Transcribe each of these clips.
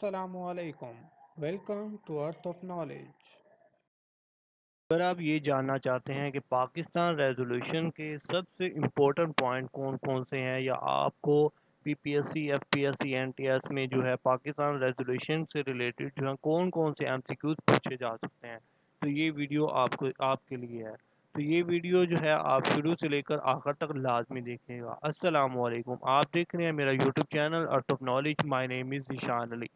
Assalamu alaikum. Welcome to Earth of Knowledge. اگر آپ یہ جاننا چاہتے ہیں کہ پاکستان ریزولوشن کے سب سے امپورٹنٹ پوائنٹ کون کون سے ہیں یا آپ کو P P S C F P S C N T S میں جو ہے پاکستان ریزولوشن سے ریلیٹڈ جو ہے کون کون سے ایم سی کیوز پوچھے جا سکتے ہیں، تو یہ ویڈیو آپ کے لیے ہے۔ تو یہ ویڈیو جو ہے آپ شروع سے لے کر آخر تک لازمی دیکھیں گا۔ السلام علیکم، آپ دیکھ رہے ہیں میرا YouTube channel Earth of Knowledge, my name is Zeeshan Ali.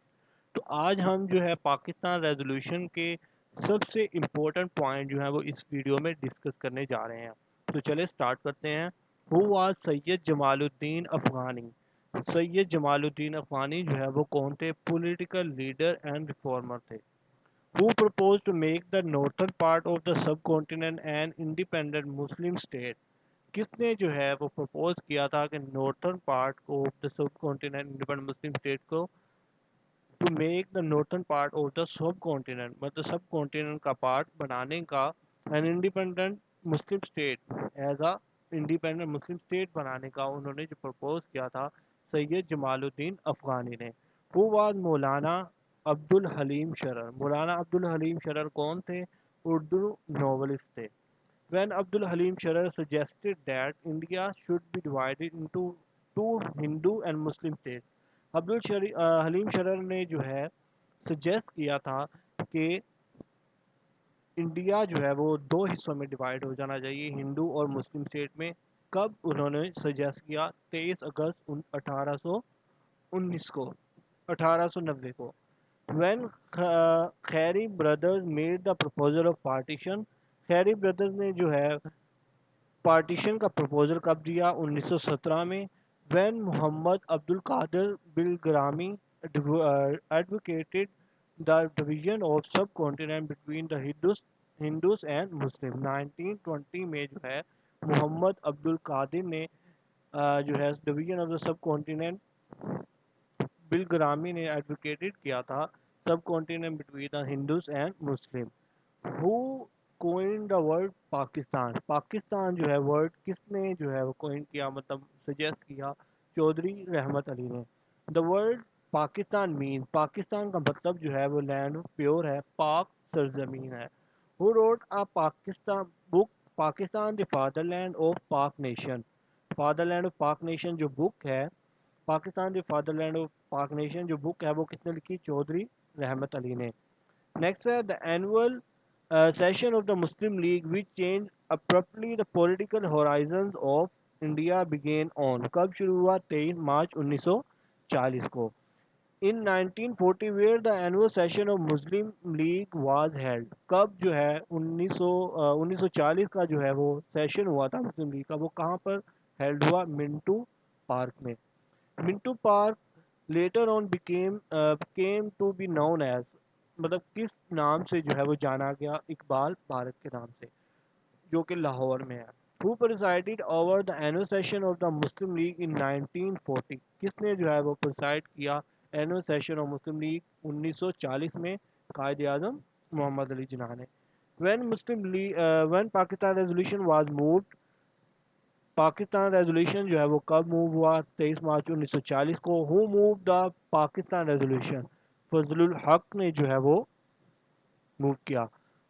تو آج ہم جو ہے پاکستان ریزولوشن کے سب سے امپورٹنٹ پوائنٹ جو ہے وہ اس ویڈیو میں ڈسکس کرنے جا رہے ہیں۔ تو چلے سٹارٹ کرتے ہیں۔ ہو واز سید جمال الدین افغانی؟ سید جمال الدین افغانی جو ہے وہ کون تھے؟ پولیٹیکل لیڈر اینڈ ریفارمر تھے۔ Who proposed to make the northern part of the subcontinent an independent Muslim state؟ کس نے جو ہے وہ پرپوز کیا تھا کہ northern part of the subcontinent independent Muslim state کو to make the northern part of the subcontinent, مطلب سب کانٹیننٹ کا پارٹ بنانے کا an independent Muslim state, as a independent Muslim state بنانے کا انہوں نے جو پرپوز کیا تھا سید جمال الدین افغانی نے۔ وہ بعد مولانا عبد الحلیم شرر؟ مولانا عبد الحلیم شرر کون تھے؟ اردو ناولسٹ تھے۔ When Abdul Halim Sharar suggested that India should be divided into two Hindu and Muslim states، حلیم شرر نے جو ہے سجیسٹ کیا تھا کہ انڈیا جو ہے وہ دو حصوں میں ڈیوائڈ ہو جانا چاہیے، ہندو اور مسلم اسٹیٹ میں۔ کب انہوں نے سجیسٹ کیا؟ 23 اگست 1819 کو، 1890 کو۔ When Khairi brothers made the proposal of partition? Khairi brothers نے جو ہے پارٹیشن کا پروپوزل کب دیا؟ 1917 میں۔ When Muhammad Abdul Qadir Bilgrami advocated the division of subcontinent between the Hindus and Muslim? 1920 میں جو ہے محمد عبد القادر نے جو ہے division of the subcontinent Bilgrami نے ایڈوکیٹڈ کیا تھا subcontinent between the Hindus and Muslim. Who coined the word Pakistan? Pakistan جو ہے ورڈ کس نے جو ہے وہ کوئن کیا، مطلب سجیسٹ کیا؟ چودھری رحمت علی نے۔ دا ورڈ پاکستان مین؟ پاکستان کا مطلب جو ہے وہ لینڈ پیور ہے، پاک سرزمین ہے۔ Who wrote Pakistan book Pakistan the fatherland of Pak nation? Fatherland of Pak nation جو بک ہے، Pakistan the fatherland of Pak nation جو بک ہے وہ کس نے لکھی؟ چودھری رحمت علی نے۔ نیکسٹ ہے دا annual session of the Muslim League which changed abruptly the political horizons of India began on؟ کب شروع ہوا؟ 23 مارچ 1940 کو۔ In 1940 where the annual session of Muslim League was held؟ کب جو ہے 1940 کا جو ہے وہ سیشن ہوا تھا مسلم لیگ کا، وہ کہاں پر ہیلڈ ہوا؟ منٹو پارک میں۔ Manto park later on became to be known as، مطلب کس نام سے جو ہے وہ جانا گیا؟ اقبال پارک کے نام سے، جو کہ لاہور میں ہے۔ Who presided over the annual session of the Muslim League in 1940؟ کس نے جو ہے وہ پرسائڈ کیا annual session of Muslim league 1940 میں؟ قائد اعظم محمد علی جناح نے۔ When Pakistan resolution was moved؟ Pakistan resolution جو ہے وہ کب موو ہوا؟ 23 مارچ 1940 کو۔ ہو موو دا پاکستان ریزولوشن؟ فضل الحق نے جو ہے وہ موو کیا۔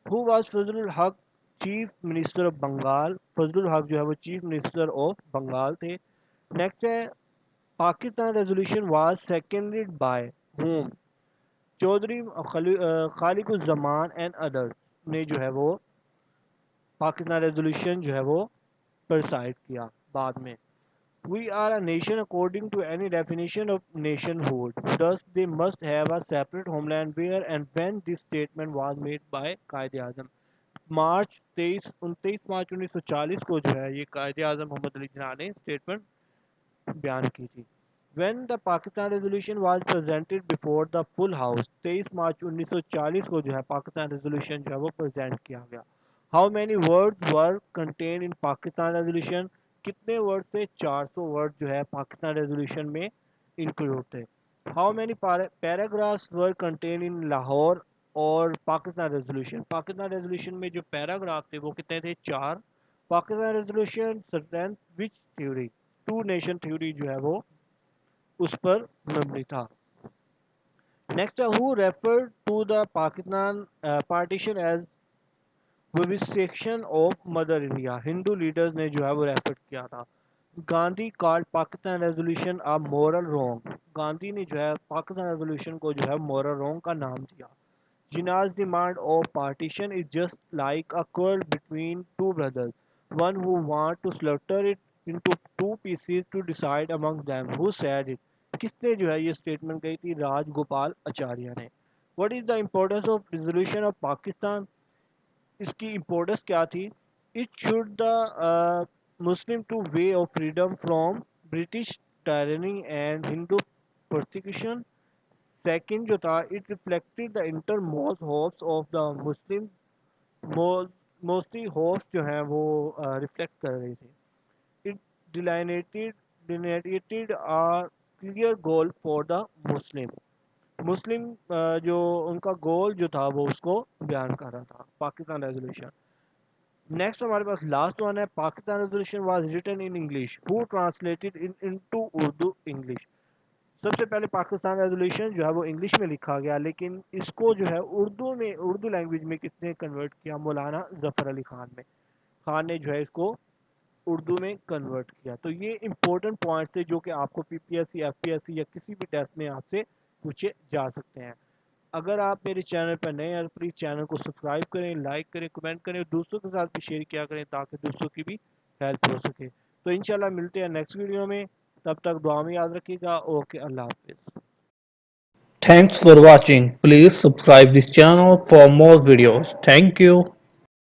Who was Fazal ul Haq chief minister of Bengal? فضل الحق جو ہے وہ چیف منسٹر آف بنگال تھے۔ نیکسٹ ہے Pakistan resolution was seconded by whom? Chaudhry Khaliquzzaman and others نے جو ہے وہ پاکستان ریزولوشن جو ہے وہ پرسائڈ کیا بعد میں۔ We are a nation according to any definition of nationhood. Thus, they must have a separate homeland where and when this statement was made by Quaid Azam. 29 March 1940 کو جو ہے یہ قائد اعظم محمد علی جناح نے اسٹیٹمنٹ بیان کی تھی۔ When the Pakistan resolution was presented before the full house؟ 23 March 1940 کو جو ہے پاکستان ریزولوشن جو ہے وہ پریزنٹ کیا گیا۔ How many words were contained in Pakistan resolution؟ کتنے ورڈ تھے؟ 400 ورڈ جو ہے پاکستان ریزولوشن میں انکلوڈ تھے۔ How many paragraphs were contained in Lahore اور پاکستان ریزولوشن؟ پاکستان ریزولوشن میں جو پیراگراف تھے وہ کتنے تھے؟ 4۔ پاکستان ریزولوشن سٹرینتھ وچ تھیوری؟ ٹو نیشن تھیوری جو ہے وہ اس پر مبنی تھا۔ Next, who referred to the Pakistan partition as vivisection of mother India? Hindu leaders نے جو ہے وہ ریفر کیا تھا. Gandhi called Pakistan resolution a moral wrong. Gandhi نے جو ہے پاکستان ریزولوشن کو جو ہے moral wrong کا نام دیا. Jinnah's demand of partition is just like a quarrel between two brothers, one who want to slaughter it into two pieces to decide among them who said it. کس نے جو ہے یہ اسٹیٹمنٹ کہی تھی؟ راج گوپال اچاریہ نے. What is the importance of resolution of Pakistan? اس کی importance کیا تھی؟ It should the Muslim to way of freedom from British tyranny and Hindu persecution. Second جو تھا it reflected the intermost hopes of the Muslim. Mostly hopes جو ہیں وہ reflect کر رہے تھے. It delineated clear goal for the Muslim. Muslim جو ان کا گول جو تھا وہ اس کو بیان کر رہا تھا پاکستان ریزولوشن. نیکسٹ ہمارے پاس لاسٹ ون ہے. Pakistan resolution was written in English. Who translated into Urdu English. سب سے پہلے پاکستان ریزولوشن جو ہے وہ انگلش میں لکھا گیا، لیکن اس کو جو ہے اردو لینگویج میں کس نے کنورٹ کیا؟ مولانا ظفر علی خان نے جو ہے اس کو اردو میں کنورٹ کیا. تو یہ امپورٹنٹ پوائنٹس ہیں جو کہ آپ کو P P S C, F P S C یا کسی بھی ٹیسٹ میں آپ سے پوچھے جا سکتے ہیں. اگر آپ میرے چینل پر نئے ہیں پلیز چینل کو سبسکرائب کریں، لائک کریں، کمنٹ کریں، دوستوں کے ساتھ بھی شیئر کیا کریں تاکہ دوستوں کی بھی ہیلپ ہو سکے. تو انشاءاللہ ملتے ہیں نیکسٹ ویڈیو میں. تب تک دعا میں یاد رکھیے گا. اوکے، اللہ حافظ. Thanks for watching. Please subscribe this channel for more videos. Thank you.